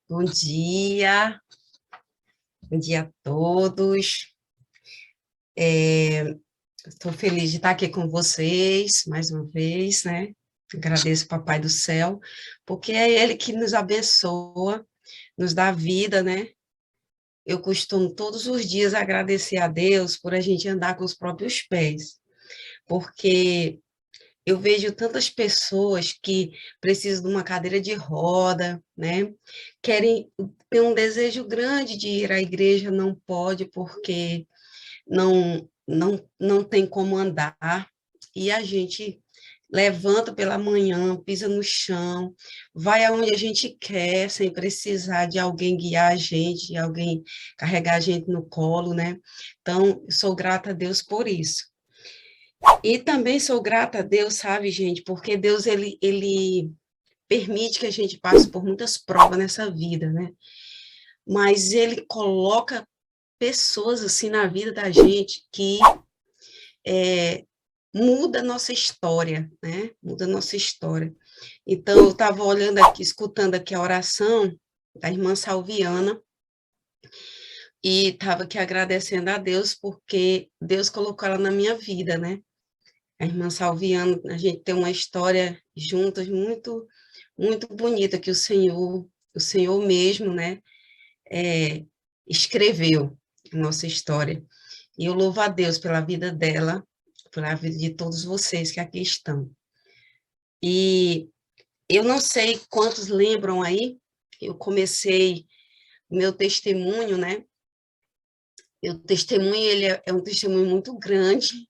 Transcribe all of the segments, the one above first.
Bom dia a todos. Estou feliz de estar aqui com vocês mais uma vez, né? Agradeço, Papai do Céu, porque é Ele que nos abençoa, nos dá vida, né? Eu costumo todos os dias agradecer a Deus por a gente andar com os próprios pés, porque eu vejo tantas pessoas que precisam de uma cadeira de roda, né? Querem ter um desejo grande de ir à igreja, não pode porque não tem como andar, e a gente levanta pela manhã, pisa no chão, vai aonde a gente quer, sem precisar de alguém guiar a gente, de alguém carregar a gente no colo, né? Então, eu sou grata a Deus por isso. E também sou grata a Deus, sabe, gente, porque Deus, ele permite que a gente passe por muitas provas nessa vida, né? Mas ele coloca pessoas assim na vida da gente que é, muda a nossa história, né? Muda a nossa história. Então, eu estava olhando aqui, escutando aqui a oração da irmã Salviana, e estava aqui agradecendo a Deus, porque Deus colocou ela na minha vida, né? A irmã Salviana, a gente tem uma história juntas muito, muito bonita, que o Senhor mesmo, né? É, escreveu a nossa história. E eu louvo a Deus pela vida dela, pela vida de todos vocês que aqui estão. E eu não sei quantos lembram aí, eu comecei o meu testemunho, né? Meu testemunho, ele é um testemunho muito grande,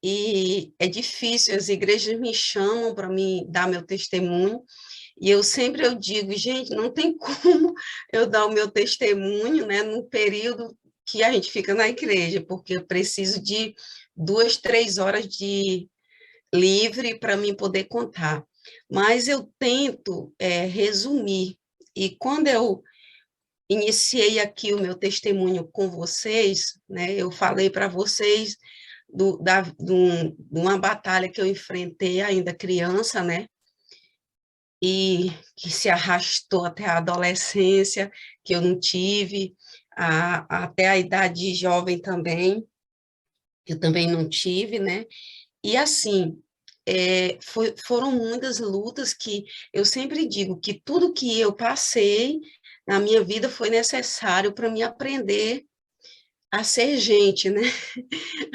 e é difícil, as igrejas me chamam para me dar meu testemunho, e eu digo, gente, não tem como eu dar o meu testemunho, né, num período que a gente fica na igreja, porque eu preciso de 2, 3 horas de livre para mim poder contar. Mas eu tento resumir. E quando eu iniciei aqui o meu testemunho com vocês, né, eu falei para vocês de uma batalha que eu enfrentei ainda criança, né, e que se arrastou até a adolescência, que eu não tive, até a idade jovem também, eu também não tive, né, e assim, foram muitas lutas que eu sempre digo que tudo que eu passei na minha vida foi necessário para me aprender a ser gente, né?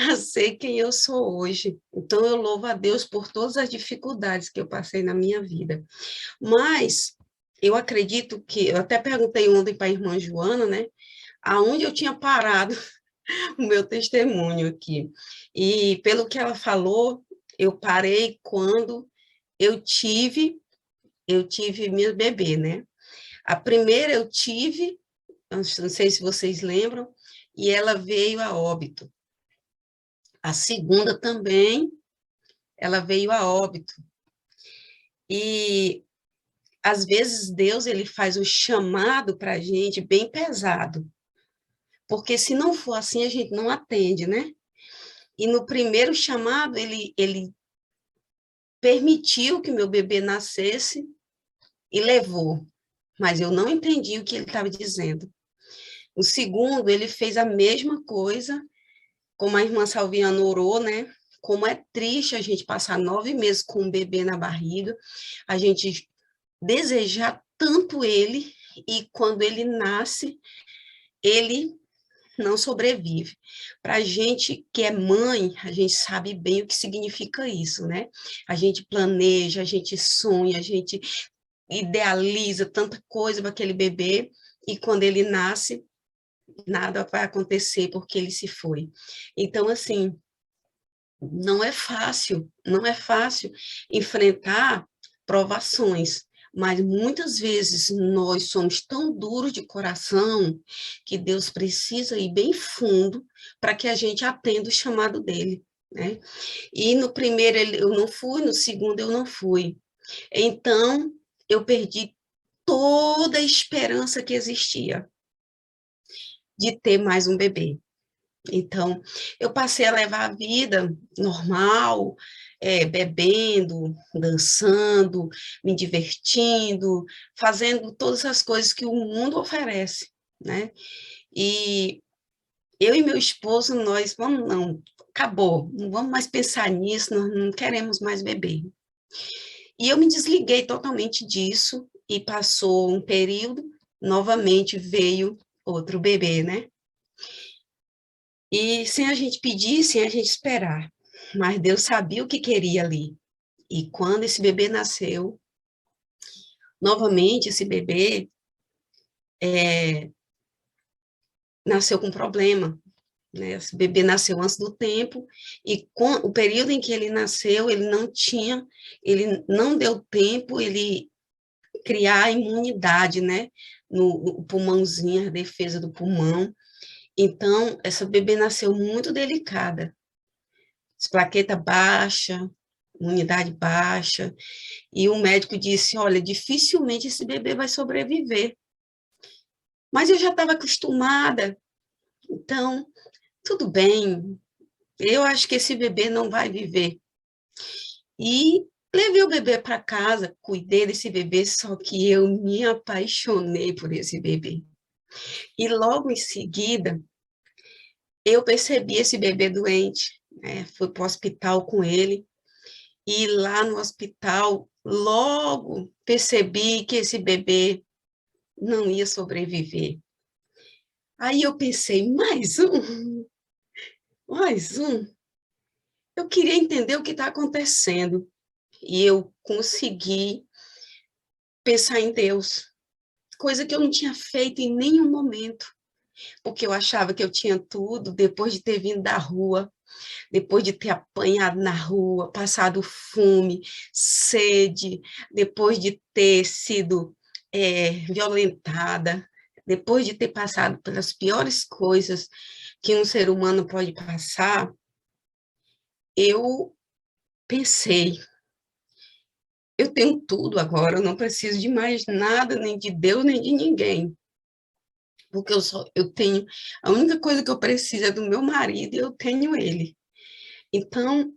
A ser quem eu sou hoje. Então, eu louvo a Deus por todas as dificuldades que eu passei na minha vida. Mas eu acredito que, eu até perguntei ontem para a irmã Joana, né? Aonde eu tinha parado o meu testemunho aqui. E pelo que ela falou, eu parei quando eu tive, eu tive meu bebê, né? A primeira eu tive, não sei se vocês lembram, e ela veio a óbito. A segunda também, ela veio a óbito. E às vezes Deus ele faz um chamado para a gente bem pesado, porque se não for assim a gente não atende, né? E no primeiro chamado ele permitiu que meu bebê nascesse e levou, mas eu não entendi o que ele estava dizendo. O segundo, ele fez a mesma coisa, como a irmã Salviana orou, né? Como é triste a gente passar 9 meses com um bebê na barriga, a gente desejar tanto ele, e quando ele nasce, ele não sobrevive. Para a gente que é mãe, a gente sabe bem o que significa isso, né? A gente planeja, a gente sonha, a gente idealiza tanta coisa para aquele bebê, e quando ele nasce, nada vai acontecer porque ele se foi. Então, assim, não é fácil enfrentar provações, mas muitas vezes nós somos tão duros de coração que Deus precisa ir bem fundo para que a gente atenda o chamado dele, né? E no primeiro eu não fui, no segundo eu não fui. Então, eu perdi toda a esperança que existia de ter mais um bebê. Então, eu passei a levar a vida normal, bebendo, dançando, me divertindo, fazendo todas as coisas que o mundo oferece, né? E eu e meu esposo, nós vamos, não, acabou, não vamos mais pensar nisso, nós não queremos mais beber. E eu me desliguei totalmente disso, e passou um período, novamente veio outro bebê, né? E sem a gente pedir, sem a gente esperar. Mas Deus sabia o que queria ali. E quando esse bebê nasceu, novamente esse bebê nasceu com problema, né? Esse bebê nasceu antes do tempo, e com o período em que ele nasceu, ele não deu tempo, ele criar a imunidade, né? No pulmãozinho, a defesa do pulmão. Então, essa bebê nasceu muito delicada, plaqueta baixa, imunidade baixa, e o médico disse, olha, dificilmente esse bebê vai sobreviver. Mas eu já estava acostumada, então, tudo bem, eu acho que esse bebê não vai viver. E levei o bebê para casa, cuidei desse bebê, só que eu me apaixonei por esse bebê. E logo em seguida, eu percebi esse bebê doente, né? Fui para o hospital com ele, e lá no hospital, logo percebi que esse bebê não ia sobreviver. Aí eu pensei, mais um. Eu queria entender o que está acontecendo. E eu consegui pensar em Deus, coisa que eu não tinha feito em nenhum momento, porque eu achava que eu tinha tudo depois de ter vindo da rua, depois de ter apanhado na rua, passado fome, sede, depois de ter sido violentada, depois de ter passado pelas piores coisas que um ser humano pode passar, eu pensei, eu tenho tudo agora, eu não preciso de mais nada, nem de Deus, nem de ninguém. Porque eu tenho, a única coisa que eu preciso é do meu marido e eu tenho ele. Então,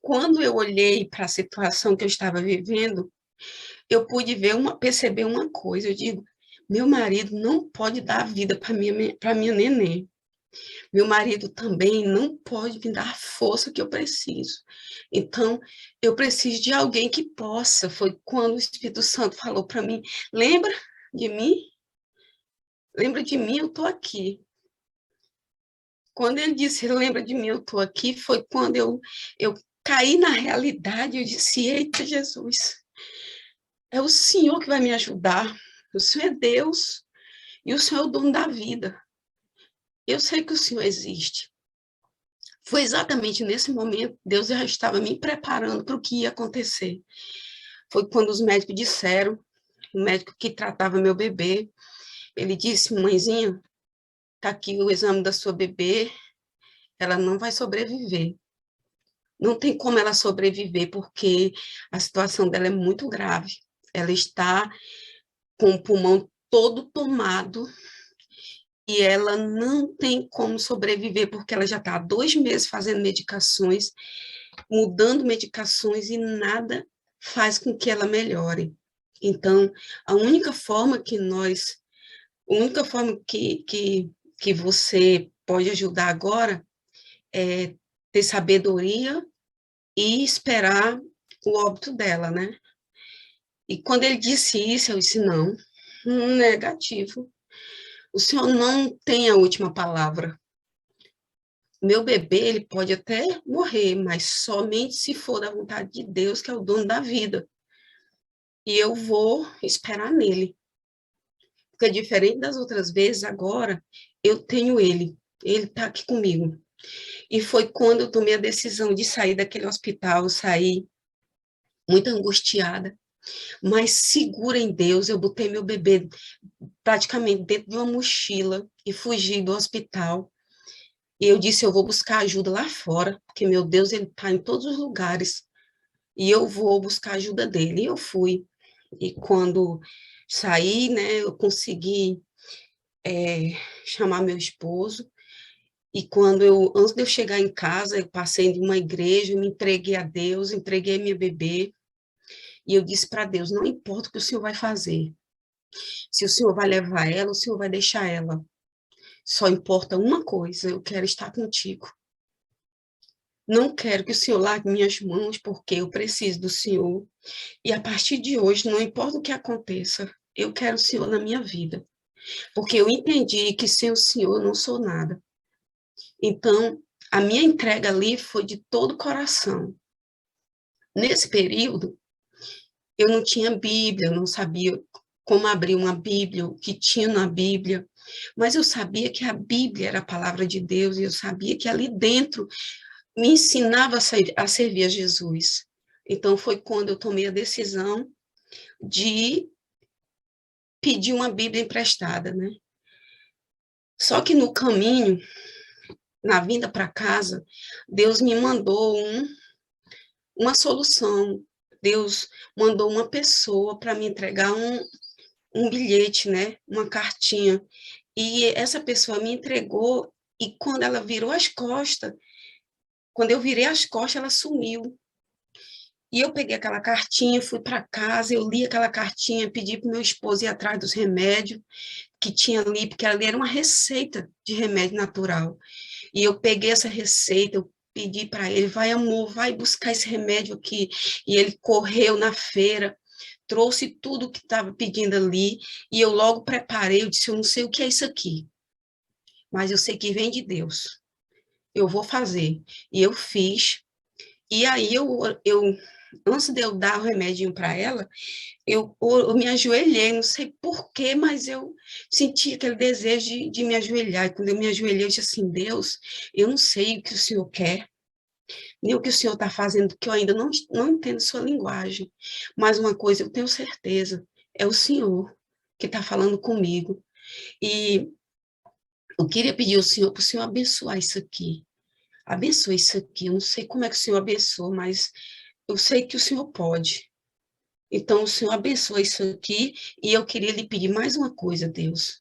quando eu olhei para a situação que eu estava vivendo, eu pude perceber uma coisa, eu digo, meu marido não pode dar vida para minha neném. Meu marido também não pode me dar a força que eu preciso. Então, eu preciso de alguém que possa. Foi quando o Espírito Santo falou para mim: lembra de mim? Lembra de mim? Eu estou aqui. Quando ele disse: lembra de mim? Eu estou aqui, foi quando eu caí na realidade. Eu disse: eita, Jesus, é o Senhor que vai me ajudar. O Senhor é Deus e o Senhor é o dono da vida. Eu sei que o Senhor existe. Foi exatamente nesse momento, Deus já estava me preparando para o que ia acontecer. Foi quando os médicos disseram, o médico que tratava meu bebê, ele disse: mãezinha, tá aqui o exame da sua bebê, ela não vai sobreviver. Não tem como ela sobreviver, porque a situação dela é muito grave. Ela está com o pulmão todo tomado e ela não tem como sobreviver, porque ela já está há 2 meses fazendo medicações, mudando medicações e nada faz com que ela melhore. Então, a única forma que você pode ajudar agora é ter sabedoria e esperar o óbito dela, né? E quando ele disse isso, eu disse, não, negativo. O senhor não tem a última palavra. Meu bebê, ele pode até morrer, mas somente se for da vontade de Deus, que é o dono da vida. E eu vou esperar nele. Porque diferente das outras vezes, agora eu tenho ele. Ele está aqui comigo. E foi quando eu tomei a decisão de sair daquele hospital, sair muito angustiada, mas segura em Deus. Eu botei meu bebê praticamente dentro de uma mochila e fugi do hospital. E eu disse, eu vou buscar ajuda lá fora, porque meu Deus, ele está em todos os lugares. E eu vou buscar ajuda dele. E eu fui. E quando saí, né, eu consegui chamar meu esposo E antes de eu chegar em casa, eu passei de uma igreja, eu me entreguei a Deus, entreguei minha bebê, e eu disse para Deus, não importa o que o Senhor vai fazer, se o Senhor vai levar ela, o Senhor vai deixar ela. Só importa uma coisa, eu quero estar contigo. Não quero que o Senhor largue minhas mãos, porque eu preciso do Senhor. E a partir de hoje, não importa o que aconteça, eu quero o Senhor na minha vida. Porque eu entendi que sem o Senhor eu não sou nada. Então, a minha entrega ali foi de todo o coração. Nesse período, eu não tinha Bíblia, eu não sabia como abrir uma Bíblia, o que tinha na Bíblia, mas eu sabia que a Bíblia era a palavra de Deus e eu sabia que ali dentro me ensinava a servir a Jesus. Então, foi quando eu tomei a decisão de pedir uma Bíblia emprestada, né? Só que no caminho, na vinda para casa, Deus me mandou uma solução. Deus mandou uma pessoa para me entregar um bilhete, né? Uma cartinha. E essa pessoa me entregou, e quando ela virou as costas, quando eu virei as costas, ela sumiu. E eu peguei aquela cartinha, fui para casa, eu li aquela cartinha, pedi para o meu esposo ir atrás dos remédios que tinha ali, porque ali era uma receita de remédio natural. E eu peguei essa receita, eu pedi para ele, vai amor, vai buscar esse remédio aqui. E ele correu na feira, trouxe tudo que estava pedindo ali, e eu logo preparei, eu disse, eu não sei o que é isso aqui, mas eu sei que vem de Deus. Eu vou fazer. E eu fiz. E aí eu antes de eu dar o remedinho para ela, eu me ajoelhei, não sei por quê, mas eu senti aquele desejo de me ajoelhar. E quando eu me ajoelhei, eu disse assim, Deus, eu não sei o que o Senhor quer, nem o que o Senhor está fazendo, porque eu ainda não entendo sua linguagem. Mas uma coisa eu tenho certeza, é o Senhor que está falando comigo. E eu queria pedir ao Senhor para o Senhor abençoar isso aqui. Abençoe isso aqui. Eu não sei como é que o Senhor abençoa, mas eu sei que o Senhor pode. Então, o Senhor abençoe isso aqui. E eu queria lhe pedir mais uma coisa, Deus.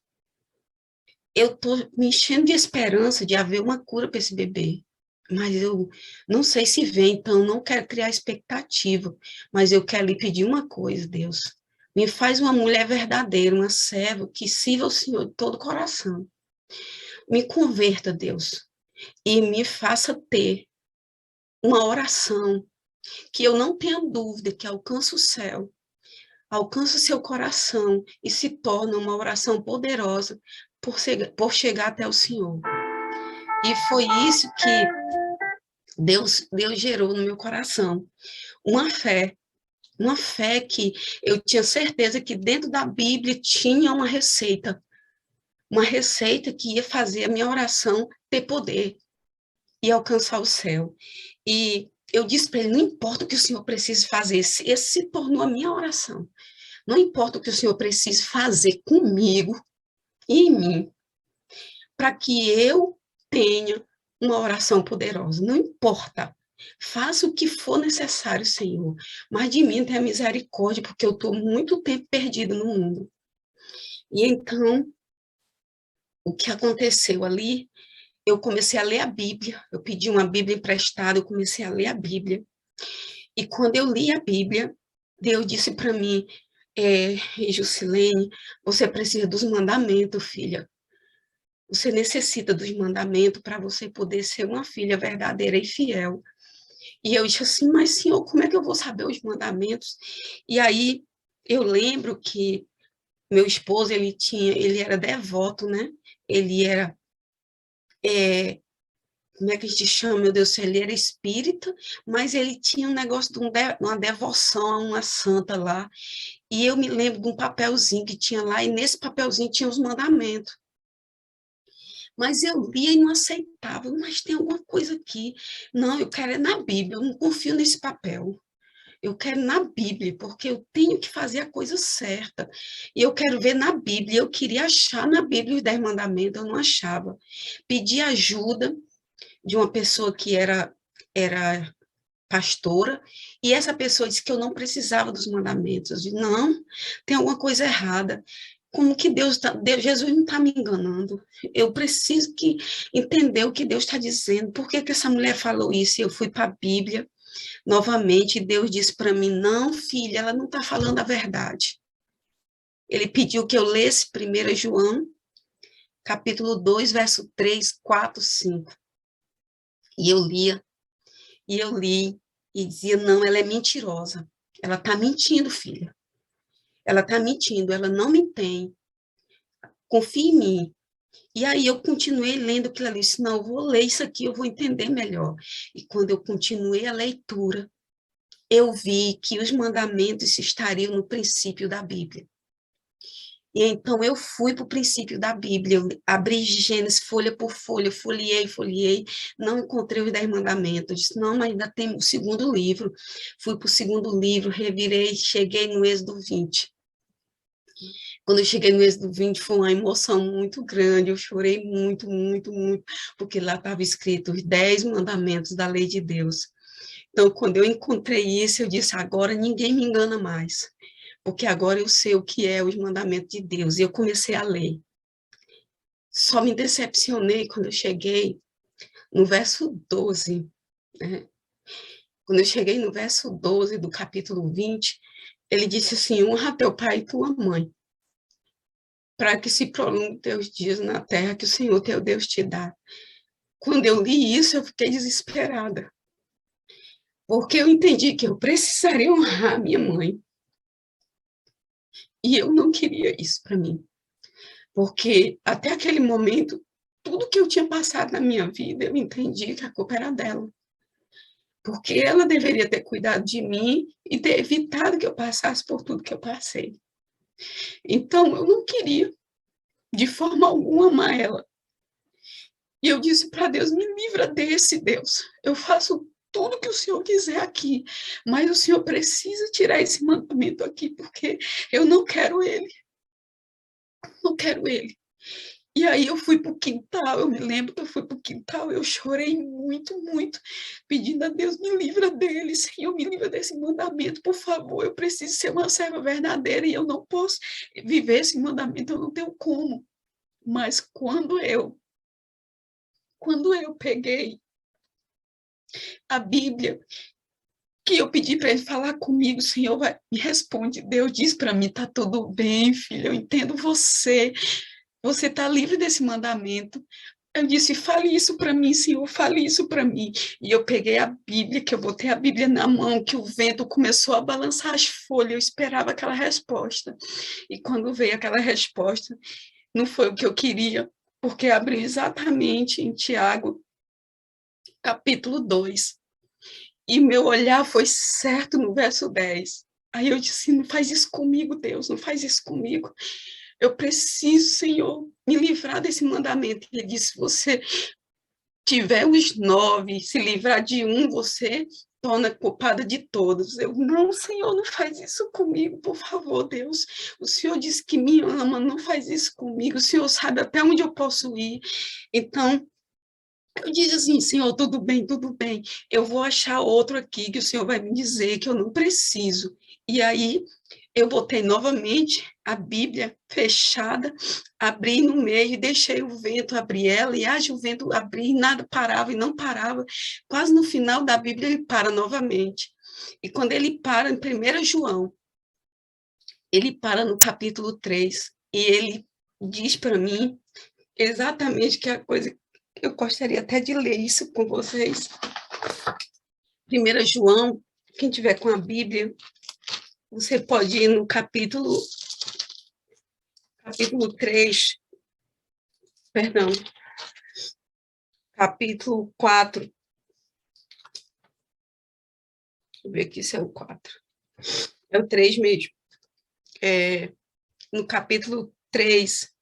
Eu estou me enchendo de esperança de haver uma cura para esse bebê. Mas eu não sei se vem, então não quero criar expectativa. Mas eu quero lhe pedir uma coisa, Deus. Me faz uma mulher verdadeira, uma serva que sirva o Senhor de todo o coração. Me converta, Deus, e me faça ter uma oração que eu não tenha dúvida que alcança o céu, alcança o seu coração e se torna uma oração poderosa por chegar até o Senhor. E foi isso que Deus gerou no meu coração, uma fé que eu tinha certeza que dentro da Bíblia tinha uma receita que ia fazer a minha oração ter poder e alcançar o céu. E eu disse para ele, não importa o que o Senhor precise fazer, esse se tornou a minha oração. Não importa o que o Senhor precise fazer comigo e em mim, para que eu tenha uma oração poderosa. Não importa. Faça o que for necessário, Senhor. Mas de mim tenha misericórdia, porque eu estou muito tempo perdido no mundo. E então, o que aconteceu ali, eu comecei a ler a Bíblia. Eu pedi uma Bíblia emprestada, eu comecei a ler a Bíblia. E quando eu li a Bíblia, Deus disse para mim, Jusilene, você precisa dos mandamentos, filha. Você necessita dos mandamentos para você poder ser uma filha verdadeira e fiel. E eu disse assim, mas senhor, como é que eu vou saber os mandamentos? E aí eu lembro que meu esposo, ele era devoto, né? Ele era, como é que a gente chama, meu Deus, ele era espírita, mas ele tinha um negócio de uma devoção a uma santa lá. E eu me lembro de um papelzinho que tinha lá, e nesse papelzinho tinha os mandamentos. Mas eu lia e não aceitava, mas tem alguma coisa aqui. Não, eu quero é na Bíblia, eu não confio nesse papel. Eu quero na Bíblia, porque eu tenho que fazer a coisa certa. E eu quero ver na Bíblia. Eu queria achar na Bíblia os 10 mandamentos, eu não achava. Pedi ajuda de uma pessoa que era pastora, e essa pessoa disse que eu não precisava dos mandamentos. Eu disse, não, tem alguma coisa errada. como que Jesus não está me enganando. Eu preciso entender o que Deus está dizendo. Por que essa mulher falou isso? Eu fui para a Bíblia, novamente, e Deus disse para mim, não, filha, ela não está falando a verdade. Ele pediu que eu lesse 1 João, capítulo 2, verso 3, 4, 5. E eu lia, e eu li, e dizia, não, ela é mentirosa. Ela está mentindo, filha. Ela está mentindo, ela não me tem. Confia em mim. E aí eu continuei lendo aquilo ali, disse, não, eu vou ler isso aqui, eu vou entender melhor. E quando eu continuei a leitura, eu vi que os mandamentos estariam no princípio da Bíblia. E então eu fui para o princípio da Bíblia, eu abri Gênesis folha por folha, folhei, não encontrei os 10 mandamentos, disse, não, mas ainda tem o segundo livro. Fui para o segundo livro, revirei, cheguei no Êxodo 20. Quando eu cheguei no Êxodo 20, foi uma emoção muito grande, eu chorei muito, muito, muito, porque lá estava escrito os 10 mandamentos da lei de Deus. Então, quando eu encontrei isso, eu disse, agora ninguém me engana mais, porque agora eu sei o que é os mandamentos de Deus, e eu comecei a ler. Só me decepcionei quando eu cheguei no verso 12, né? Quando eu cheguei no verso 12 do capítulo 20, ele disse assim, honra teu pai e tua mãe, para que se prolongue teus dias na terra que o Senhor teu Deus te dá. Quando eu li isso, eu fiquei desesperada, porque eu entendi que eu precisaria honrar a minha mãe, e eu não queria isso para mim, porque até aquele momento, tudo que eu tinha passado na minha vida, eu entendi que a culpa era dela, porque ela deveria ter cuidado de mim e ter evitado que eu passasse por tudo que eu passei. Então, eu não queria, de forma alguma, amar ela. E eu disse para Deus, me livra desse, Deus. Eu faço tudo que o Senhor quiser aqui, mas o Senhor precisa tirar esse mandamento aqui, porque eu não quero ele. Não quero ele. E aí eu fui para o quintal, eu me lembro que eu fui para o quintal, eu chorei muito, muito, pedindo a Deus, me livra dele, Senhor, me livra desse mandamento, por favor, eu preciso ser uma serva verdadeira e eu não posso viver esse mandamento, eu não tenho como. Mas quando eu peguei a Bíblia, que eu pedi para ele falar comigo, o Senhor me responde, Deus diz para mim, tá tudo bem, filha, eu entendo você está livre desse mandamento. Eu disse, fale isso para mim, Senhor, fale isso para mim. E eu peguei a Bíblia, que eu botei a Bíblia na mão, que o vento começou a balançar as folhas, eu esperava aquela resposta. E quando veio aquela resposta, não foi o que eu queria, porque abriu exatamente em Tiago, capítulo 2. E meu olhar foi certo no verso 10. Aí eu disse, não faz isso comigo, Deus, não faz isso comigo. Eu preciso, Senhor, me livrar desse mandamento. Ele disse, se você tiver os 9, se livrar de um, você torna culpada de todos. Eu, não, Senhor, não faz isso comigo, por favor, Deus. O Senhor disse que me ama, não faz isso comigo. O Senhor sabe até onde eu posso ir. Então, eu disse assim, Senhor, tudo bem. Eu vou achar outro aqui que o Senhor vai me dizer que eu não preciso. E aí, eu botei novamente a Bíblia fechada, abri no meio e deixei o vento abrir ela, e haja o vento abrir, e nada parava e não parava. Quase no final da Bíblia ele para novamente. E quando ele para em 1 João, ele para no capítulo 3, e ele diz para mim exatamente que é a coisa que eu gostaria até de ler isso com vocês. 1 João, quem tiver com a Bíblia, você pode ir no capítulo 3, perdão, capítulo 4. Deixa eu ver aqui se é o 4. É o 3 mesmo. No capítulo 3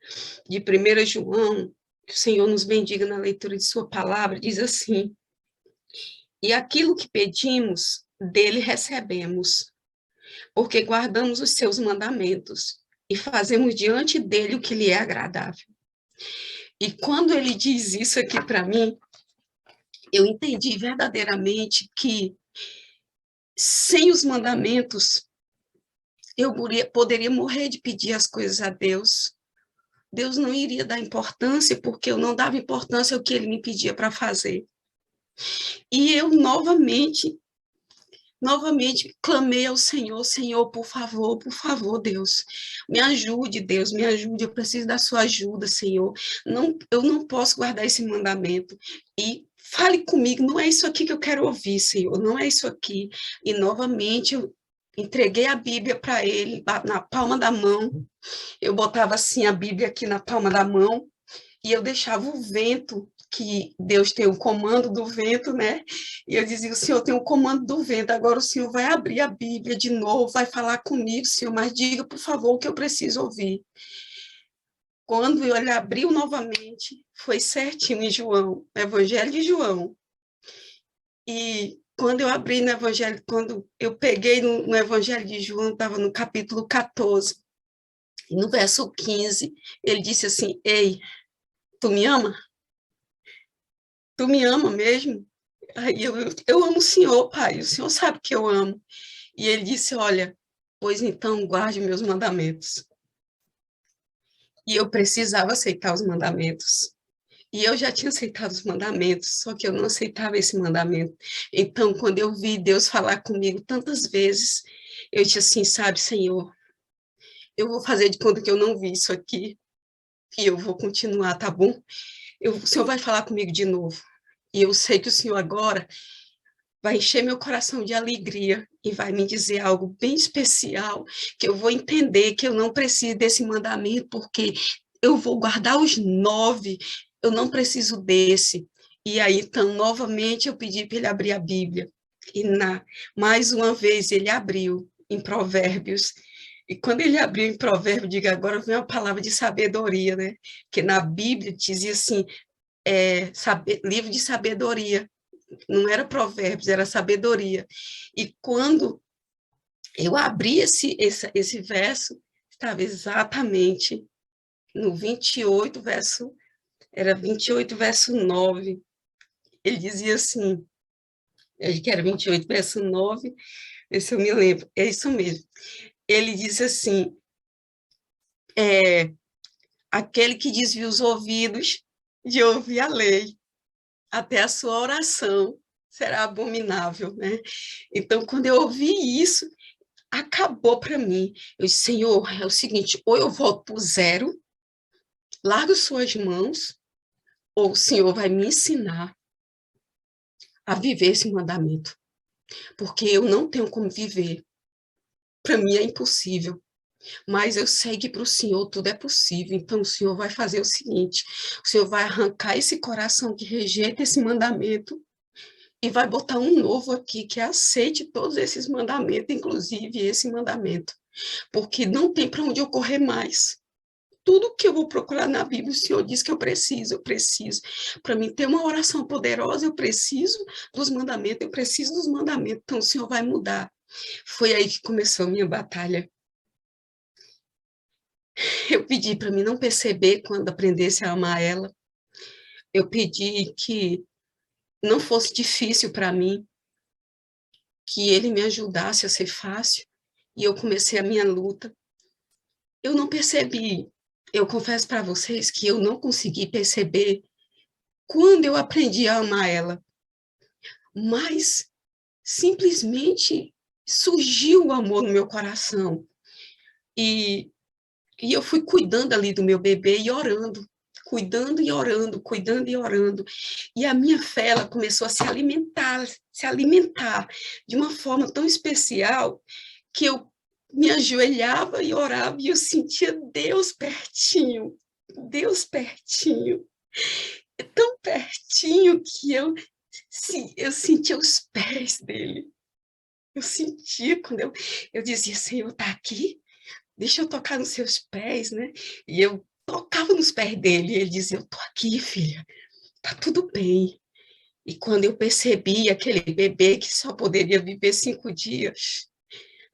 de 1 João, que o Senhor nos bendiga na leitura de sua palavra, diz assim, e aquilo que pedimos, dele recebemos, porque guardamos os seus mandamentos e fazemos diante dele o que lhe é agradável. E quando ele diz isso aqui para mim, eu entendi verdadeiramente que sem os mandamentos, poderia morrer de pedir as coisas a Deus. Deus não iria dar importância, porque eu não dava importância ao que ele me pedia para fazer. E eu novamente clamei ao Senhor, Senhor, por favor, Deus, me ajude, eu preciso da sua ajuda, Senhor. Não, eu não posso guardar esse mandamento. E fale comigo, não é isso aqui que eu quero ouvir, Senhor, não é isso aqui. E novamente eu entreguei a Bíblia para ele, na palma da mão. Eu botava assim a Bíblia aqui na palma da mão e eu deixava o vento, que Deus tem o comando do vento, né? E eu dizia, o Senhor tem o comando do vento, agora o Senhor vai abrir a Bíblia de novo, vai falar comigo, Senhor, mas diga, por favor, o que eu preciso ouvir. Quando ele abriu novamente, foi certinho em João, no Evangelho de João. E quando eu abri no Evangelho, quando eu peguei no Evangelho de João, estava no capítulo 14, e no verso 15, ele disse assim, ei, tu me ama? Tu me ama mesmo? Aí eu amo o Senhor, pai, o Senhor sabe que eu amo. E ele disse, olha, pois então guarde meus mandamentos. E eu precisava aceitar os mandamentos. E eu já tinha aceitado os mandamentos, só que eu não aceitava esse mandamento. Então, quando eu vi Deus falar comigo tantas vezes, eu disse assim, sabe, Senhor, eu vou fazer de conta que eu não vi isso aqui, e eu vou continuar, tá bom? O Senhor vai falar comigo de novo. E eu sei que o Senhor agora vai encher meu coração de alegria e vai me dizer algo bem especial, que eu vou entender que eu não preciso desse mandamento, porque eu vou guardar os 9, eu não preciso desse. E aí, então, novamente, eu pedi para ele abrir a Bíblia. E mais uma vez, ele abriu em Provérbios. E quando ele abriu em Provérbios, diga, agora vem uma palavra de sabedoria, né? Que na Bíblia dizia assim, livro de sabedoria. Não era Provérbios, era sabedoria. E quando eu abri esse verso, estava exatamente no 28, era 28, verso 9. Ele dizia assim, acho que era 28, verso 9, esse eu me lembro, é isso mesmo. Ele disse assim, aquele que desvia os ouvidos de ouvir a lei, até a sua oração será abominável, né? Então, quando eu ouvi isso, acabou para mim. Eu disse, Senhor, é o seguinte, ou eu volto para o zero, largo suas mãos, ou o Senhor vai me ensinar a viver esse mandamento, porque eu não tenho como viver. Para mim é impossível, mas eu sei que para o Senhor tudo é possível. Então o Senhor vai fazer o seguinte, o Senhor vai arrancar esse coração que rejeita esse mandamento e vai botar um novo aqui que aceite todos esses mandamentos, inclusive esse mandamento, porque não tem para onde eu correr mais. Tudo que eu vou procurar na Bíblia, o Senhor diz que eu preciso. Para mim ter uma oração poderosa, eu preciso dos mandamentos, eu preciso dos mandamentos, então o Senhor vai mudar. Foi aí que começou a minha batalha. Eu pedi para mim não perceber quando aprendesse a amar ela. Eu pedi que não fosse difícil para mim, que ele me ajudasse a ser fácil. E eu comecei a minha luta. Eu não percebi, eu confesso para vocês que eu não consegui perceber quando eu aprendi a amar ela, mas simplesmente surgiu o amor no meu coração. E, e eu fui cuidando ali do meu bebê e orando, cuidando e orando, cuidando e orando. E a minha fé, ela começou a se alimentar de uma forma tão especial que eu me ajoelhava e orava e eu sentia Deus pertinho, tão pertinho que eu sentia os pés dele. Eu sentia quando eu dizia, Senhor, tá aqui? Deixa eu tocar nos seus pés, né? E eu tocava nos pés dele e ele dizia, eu tô aqui, filha, tá tudo bem. E quando eu percebi aquele bebê que só poderia viver 5 dias,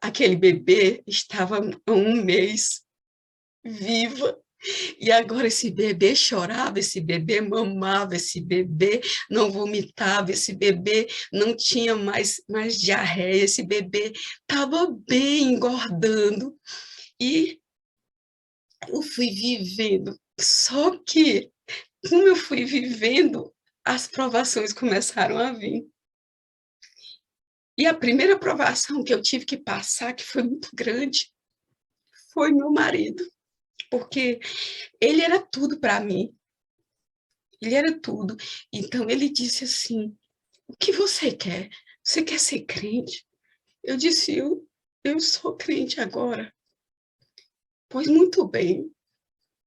aquele bebê estava há 1 mês viva, E agora esse bebê chorava, esse bebê mamava, esse bebê não vomitava, esse bebê não tinha mais diarreia, esse bebê estava bem engordando. E eu fui vivendo. Só que, como eu fui vivendo, as provações começaram a vir. E a primeira provação que eu tive que passar, que foi muito grande, foi meu marido, porque ele era tudo para mim. Ele era tudo. Então ele disse assim: o que você quer? Você quer ser crente? Eu disse: eu sou crente agora. Pois muito bem.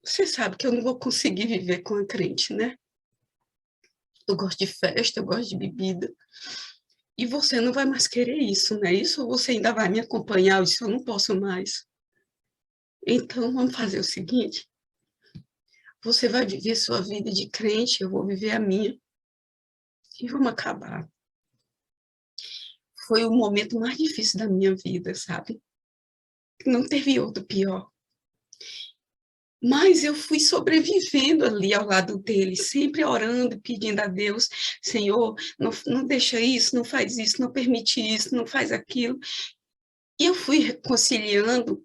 Você sabe que eu não vou conseguir viver com a crente, né? Eu gosto de festa, eu gosto de bebida. E você não vai mais querer isso, né? Isso ou você ainda vai me acompanhar? Eu disse: eu não posso mais. Então vamos fazer o seguinte: você vai viver sua vida de crente, eu vou viver a minha. E vamos acabar. Foi o momento mais difícil da minha vida, sabe? Não teve outro pior. Mas eu fui sobrevivendo ali ao lado dele, sempre orando, pedindo a Deus: Senhor, não deixa isso, não faz isso, não permite isso, não faz aquilo. E eu fui reconciliando,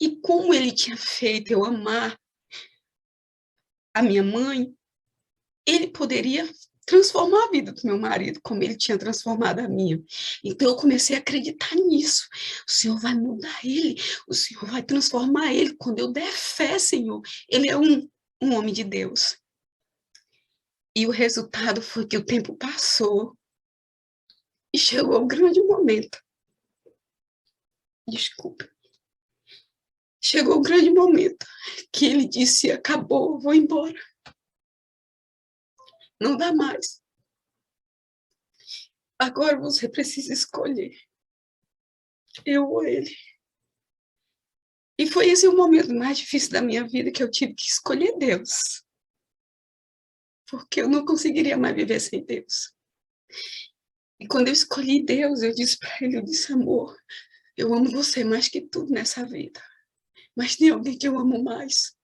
e como ele tinha feito eu amar a minha mãe, ele poderia transformar a vida do meu marido, como ele tinha transformado a minha. Então eu comecei a acreditar nisso. O Senhor vai mudar ele, o Senhor vai transformar ele. Quando eu der fé, Senhor, ele é um homem de Deus. E o resultado foi que o tempo passou e chegou o grande momento. Desculpa. Chegou o grande momento que ele disse: acabou, vou embora. Não dá mais. Agora você precisa escolher, eu ou ele. E foi esse o momento mais difícil da minha vida, que eu tive que escolher Deus, porque eu não conseguiria mais viver sem Deus. E quando eu escolhi Deus, eu disse para ele, eu disse: amor, eu amo você mais que tudo nessa vida, mas tem alguém que eu amo mais,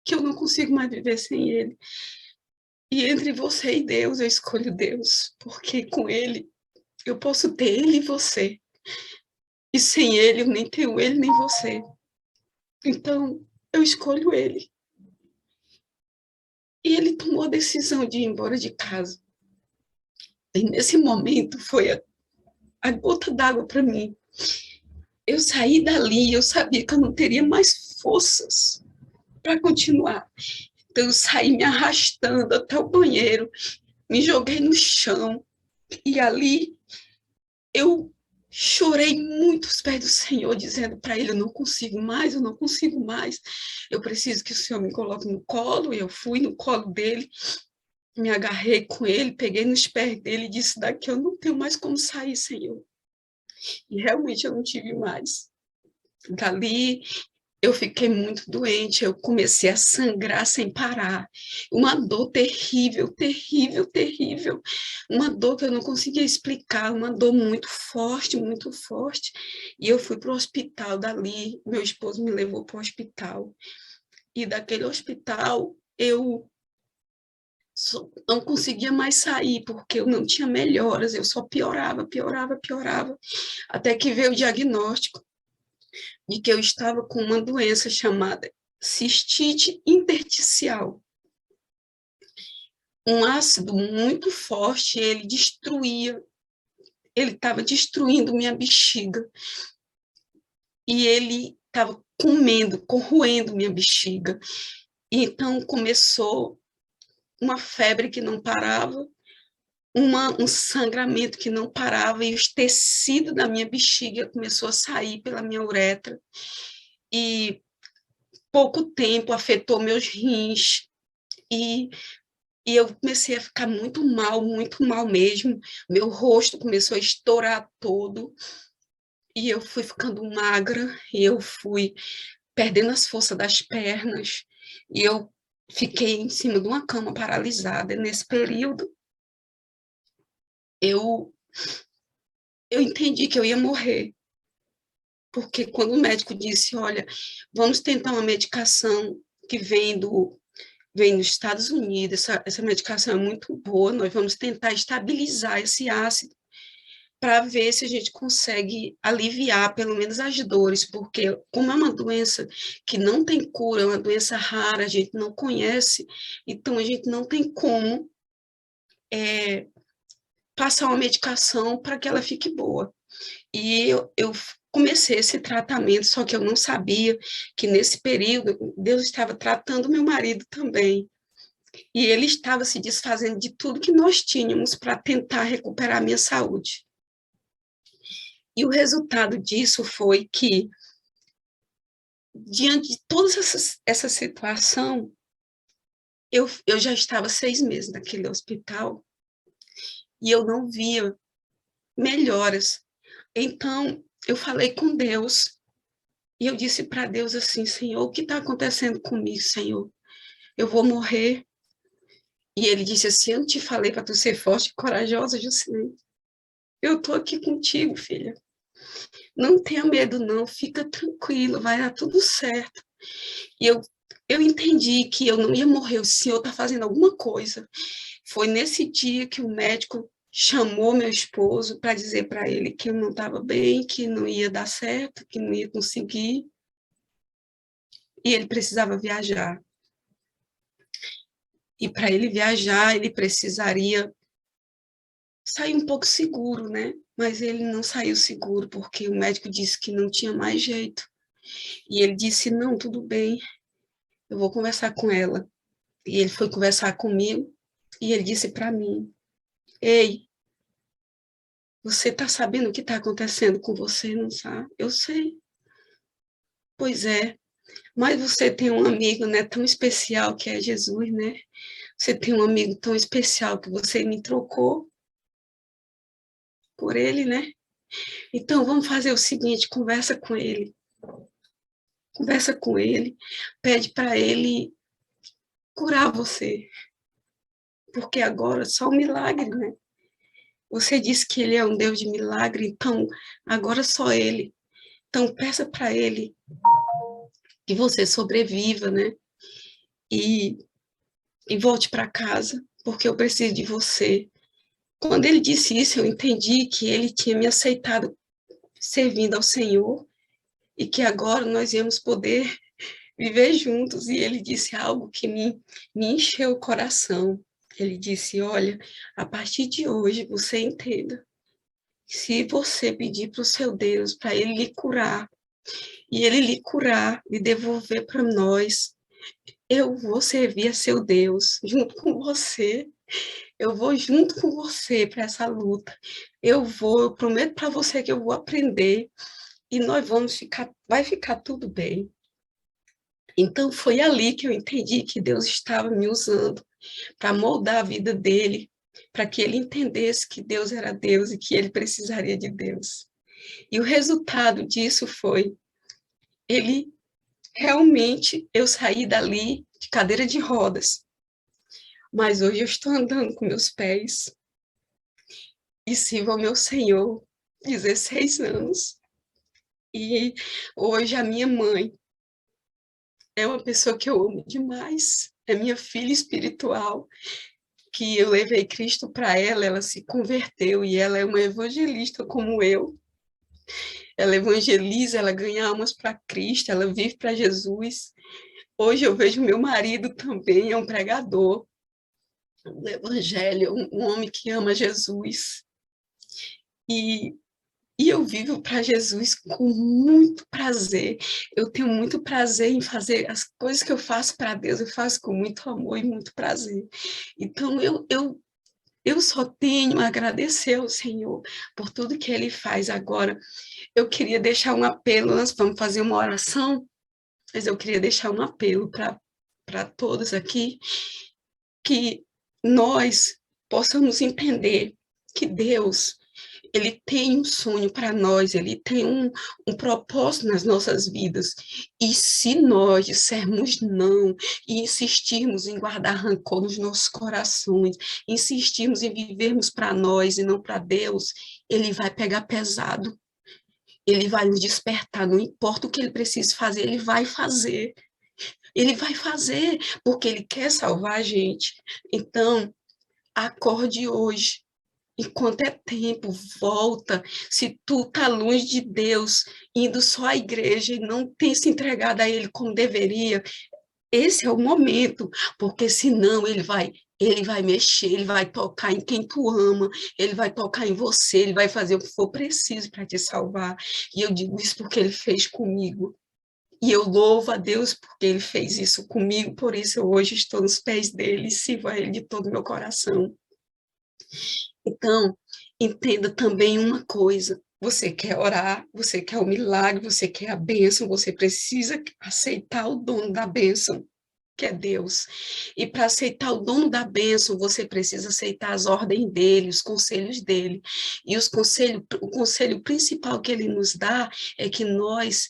que eu não consigo mais viver sem ele. E entre você e Deus, eu escolho Deus, porque com ele eu posso ter ele e você. E sem ele, eu nem tenho ele nem você. Então, eu escolho ele. E ele tomou a decisão de ir embora de casa. E nesse momento foi a gota d'água para mim. Eu saí dali, eu sabia que eu não teria mais forças para continuar. Então, eu saí me arrastando até o banheiro, me joguei no chão. E ali eu chorei muito aos pés do Senhor, dizendo para ele: eu não consigo mais, eu não consigo mais. Eu preciso que o Senhor me coloque no colo. E eu fui no colo dele, me agarrei com ele, peguei nos pés dele e disse: daqui eu não tenho mais como sair, Senhor. E realmente eu não tive mais. Dali eu fiquei muito doente, eu comecei a sangrar sem parar. Uma dor terrível, terrível, terrível. Uma dor que eu não conseguia explicar, uma dor muito forte, muito forte. E eu fui para o hospital dali, meu esposo me levou para o hospital. E daquele hospital eu não conseguia mais sair, porque eu não tinha melhoras, eu só piorava, piorava, piorava. Até que veio o diagnóstico de que eu estava com uma doença chamada cistite intersticial. Um ácido muito forte, ele estava destruindo minha bexiga. E ele estava comendo, corroendo minha bexiga. E então começou uma febre que não parava, um sangramento que não parava, e os tecidos da minha bexiga começou a sair pela minha uretra. E pouco tempo afetou meus rins, e, e eu comecei a ficar muito mal mesmo. Meu rosto começou a estourar todo, e eu fui ficando magra, e eu fui perdendo as forças das pernas, e eu fiquei em cima de uma cama paralisada. Nesse período, eu entendi que eu ia morrer. porque quando o médico disse, olha, vamos tentar uma medicação que vem dos Estados Unidos, essa medicação é muito boa, nós vamos tentar estabilizar esse ácido para ver se a gente consegue aliviar pelo menos as dores, porque como é uma doença que não tem cura, é uma doença rara, a gente não conhece, então a gente não tem como passar uma medicação para que ela fique boa. E eu comecei esse tratamento, só que eu não sabia que nesse período Deus estava tratando meu marido também. E ele estava se desfazendo de tudo que nós tínhamos para tentar recuperar a minha saúde. E o resultado disso foi que, diante de toda essa situação, eu já estava 6 meses naquele hospital e eu não via melhoras. Então, eu falei com Deus e eu disse para Deus assim, Senhor, o que está acontecendo comigo, Senhor? Eu vou morrer. E ele disse assim, eu te falei para tu ser forte e corajosa, Jusilene. Eu estou aqui contigo, filha. Não tenha medo, não. Fica tranquilo, vai dar tudo certo. E eu entendi que eu não ia morrer, o Senhor está fazendo alguma coisa. Foi nesse dia que o médico chamou meu esposo para dizer para ele que eu não estava bem, que não ia dar certo, que não ia conseguir. E ele precisava viajar. E para ele viajar, ele precisaria sair um pouco seguro, né? Mas ele não saiu seguro, porque o médico disse que não tinha mais jeito. E ele disse: não, tudo bem, eu vou conversar com ela. E ele foi conversar comigo e ele disse para mim: ei, você está sabendo o que está acontecendo com você, não sabe? Eu sei. Pois é, mas você tem um amigo, né, tão especial que é Jesus, né? Você tem um amigo tão especial que você me trocou por ele, né? Então vamos fazer o seguinte, conversa com ele, pede para ele curar você, porque agora só um milagre, né? Você disse que ele é um Deus de milagre, então agora só ele. Então peça para ele que você sobreviva, né? E, e volte para casa, porque eu preciso de você. Quando ele disse isso, eu entendi que ele tinha me aceitado servindo ao Senhor e que agora nós íamos poder viver juntos. E ele disse algo que me encheu o coração. Ele disse: olha, a partir de hoje você entenda, se você pedir para o seu Deus, para ele lhe curar, e ele lhe curar, lhe devolver para nós, eu vou servir a seu Deus junto com você. Eu vou junto com você para essa luta. Eu prometo para você que eu vou aprender e nós vamos ficar, vai ficar tudo bem. Então foi ali que eu entendi que Deus estava me usando para moldar a vida dele, para que ele entendesse que Deus era Deus e que ele precisaria de Deus. E o resultado disso foi ele realmente eu saí dali de cadeira de rodas, mas hoje eu estou andando com meus pés e sirvo ao meu Senhor 16 anos. E hoje a minha mãe é uma pessoa que eu amo demais, é minha filha espiritual, que eu levei Cristo para ela, ela se converteu e ela é uma evangelista como eu. Ela evangeliza, ela ganha almas para Cristo, ela vive para Jesus. Hoje eu vejo meu marido também, é um pregador do evangelho, um homem que ama Jesus. E E eu vivo para Jesus com muito prazer. Eu tenho muito prazer em fazer as coisas que eu faço para Deus, eu faço com muito amor e muito prazer. Então, eu só tenho a agradecer ao Senhor por tudo que Ele faz agora. Eu queria deixar um apelo, nós vamos fazer uma oração, mas eu queria deixar um apelo para todos aqui, que nós possamos entender que Deus ele tem um sonho para nós, ele tem um propósito nas nossas vidas. E se nós dissermos não e insistirmos em guardar rancor nos nossos corações, insistirmos em vivermos para nós e não para Deus, ele vai pegar pesado. Ele vai nos despertar, não importa o que ele precise fazer, ele vai fazer. Ele vai fazer, porque ele quer salvar a gente. Então, acorde hoje. Enquanto é tempo, volta. Se tu tá longe de Deus, indo só à igreja e não tem se entregado a Ele como deveria, esse é o momento, porque senão ele vai mexer, ele vai tocar em quem tu ama, ele vai tocar em você, ele vai fazer o que for preciso para te salvar. E eu digo isso porque ele fez comigo. E eu louvo a Deus porque ele fez isso comigo, por isso eu hoje estou nos pés dele e sirvo a ele de todo o meu coração. Então, entenda também uma coisa: você quer orar, você quer o milagre, você quer a bênção, você precisa aceitar o dono da bênção, que é Deus. E para aceitar o dono da bênção, você precisa aceitar as ordens dele, os conselhos dele. E o conselho principal que ele nos dá é que nós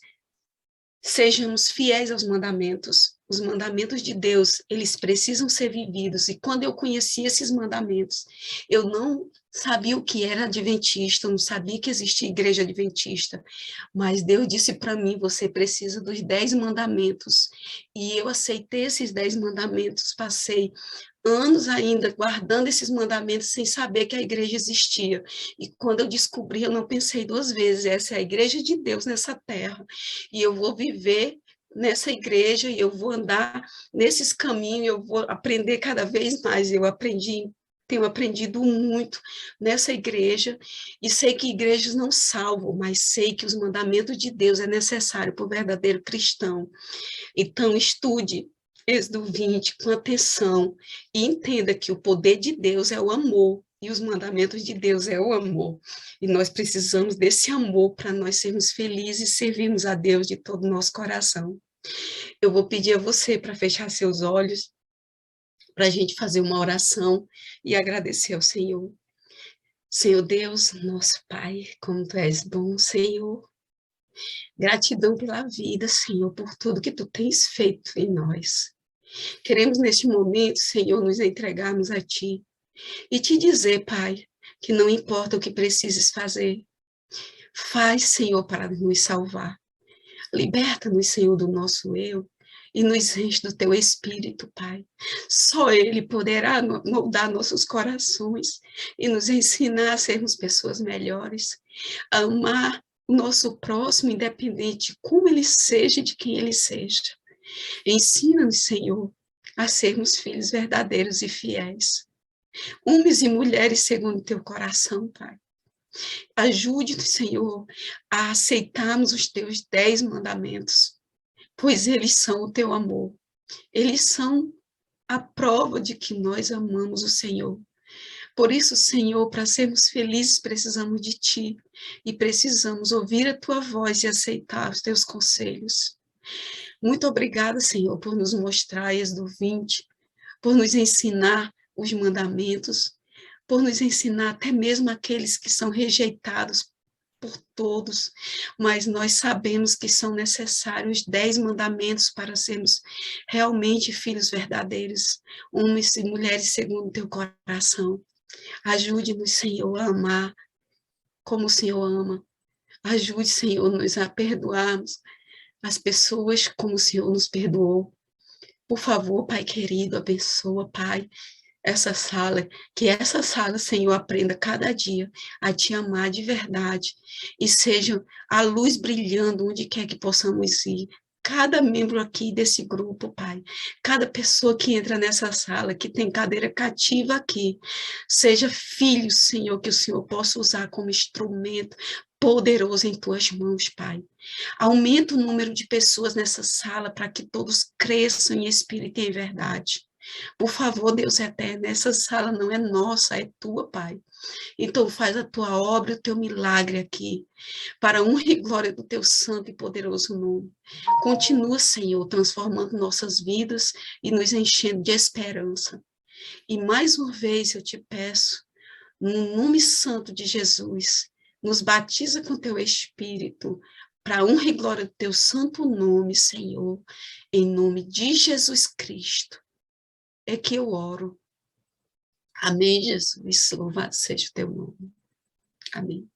sejamos fiéis aos mandamentos. Os mandamentos de Deus, eles precisam ser vividos. E quando eu conheci esses mandamentos, eu não sabia o que era adventista, eu não sabia que existia igreja adventista. Mas Deus disse para mim, você precisa dos 10 mandamentos. E eu aceitei esses 10 mandamentos, passei anos ainda guardando esses mandamentos sem saber que a igreja existia. E quando eu descobri, eu não pensei duas vezes, essa é a igreja de Deus nessa terra. E eu vou viver nessa igreja, e eu vou andar nesses caminhos, eu vou aprender cada vez mais. Tenho aprendido muito nessa igreja, e sei que igrejas não salvam, mas sei que os mandamentos de Deus é necessário para o verdadeiro cristão. Então, estude Êxodo 20 com atenção e entenda que o poder de Deus é o amor e os mandamentos de Deus é o amor. E nós precisamos desse amor para nós sermos felizes e servirmos a Deus de todo o nosso coração. Eu vou pedir a você para fechar seus olhos, para a gente fazer uma oração e agradecer ao Senhor. Senhor Deus, nosso Pai, como Tu és bom, Senhor. Gratidão pela vida, Senhor, por tudo que Tu tens feito em nós. Queremos, neste momento, Senhor, nos entregarmos a Ti e Te dizer, Pai, que não importa o que precises fazer, faz, Senhor, para nos salvar. Liberta-nos, Senhor, do nosso eu e nos enche do Teu Espírito, Pai. Só Ele poderá moldar nossos corações e nos ensinar a sermos pessoas melhores, a amar o nosso próximo, independente de como ele seja e de quem ele seja. Ensina-nos, Senhor, a sermos filhos verdadeiros e fiéis. Homens e mulheres segundo teu coração, Pai. Ajude-nos, Senhor, a aceitarmos os teus 10 mandamentos, pois eles são o teu amor. Eles são a prova de que nós amamos o Senhor. Por isso, Senhor, para sermos felizes, precisamos de Ti e precisamos ouvir a Tua voz e aceitar os Teus conselhos. Muito obrigada, Senhor, por nos mostrar Êxodo 20, por nos ensinar os mandamentos, por nos ensinar até mesmo aqueles que são rejeitados por todos, mas nós sabemos que são necessários 10 mandamentos para sermos realmente filhos verdadeiros, homens e mulheres segundo o teu coração. Ajude-nos, Senhor, a amar como o Senhor ama. Ajude, Senhor, nos a perdoarmos as pessoas como o Senhor nos perdoou. Por favor, Pai querido, abençoa, Pai, que essa sala, Senhor, aprenda cada dia a Te amar de verdade e seja a luz brilhando onde quer que possamos ir. Cada membro aqui desse grupo, Pai, cada pessoa que entra nessa sala, que tem cadeira cativa aqui, seja filho, Senhor, que o Senhor possa usar como instrumento poderoso em Tuas mãos, Pai. Aumenta o número de pessoas nessa sala para que todos cresçam em espírito e em verdade. Por favor, Deus eterno, essa sala não é nossa, é Tua, Pai. Então faz a Tua obra, o Teu milagre aqui, para a honra e glória do Teu santo e poderoso nome. Continua, Senhor, transformando nossas vidas e nos enchendo de esperança. E mais uma vez eu te peço, no nome santo de Jesus, nos batiza com Teu Espírito, para a honra e glória do Teu santo nome, Senhor, em nome de Jesus Cristo, é que eu oro. Amém, Jesus, louvado seja o Teu nome. Amém.